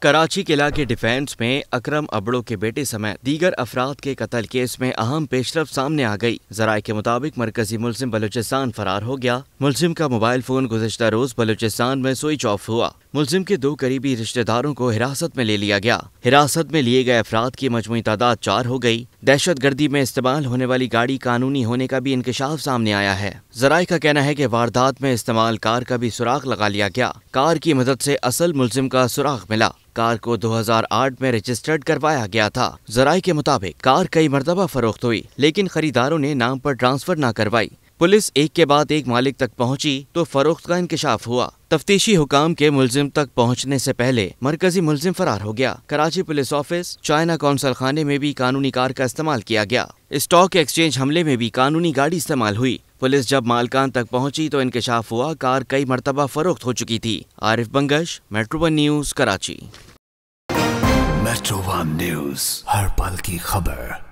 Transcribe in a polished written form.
कराची किला के डिफेंस में अकरम अबड़ो के बेटे समेत दीगर अफराद के कत्ल केस में अहम पेशरफ्त सामने आ गई। जराये के मुताबिक मरकजी मुल्जिम बलूचिस्तान फरार हो गया। मुल्जिम का मोबाइल फोन गुज़िश्ता रोज बलूचिस्तान में स्विच ऑफ हुआ। मुल्जिम के 2 करीबी रिश्तेदारों को हिरासत में ले लिया गया। हिरासत में लिए गए अफराद की मजमूई तादाद 4 हो गई। दहशत गर्दी में इस्तेमाल होने वाली गाड़ी कानूनी होने का भी इंकशाफ सामने आया है। जराये का कहना है कि वारदात में इस्तेमाल कार का भी सुराग लगा लिया गया। कार की मदद से असल मुल्जिम का सुराग मिला। कार को 2008 में रजिस्टर्ड करवाया गया था। जराये के मुताबिक कार कई मरतबा फरोख्त हुई, लेकिन खरीदारों ने नाम पर ट्रांसफर न करवाई। पुलिस एक के बाद एक मालिक तक पहुंची तो फरोख्त का इंकशाफ हुआ। तफ्तीशी हुकाम के मुल्जिम तक पहुंचने से पहले मरकजी मुल्जिम फरार हो गया। Karachi police office, China consul खाने में भी कानूनी कार का इस्तेमाल किया गया। स्टॉक एक्सचेंज हमले में भी कानूनी गाड़ी इस्तेमाल हुई। पुलिस जब मालकान तक पहुंची तो इंकशाफ हुआ कार कई मरतबा फरोख्त हो चुकी थी। Arif Bangash, Metro 1 News, Karachi. Metro 1 News, हर पल की खबर।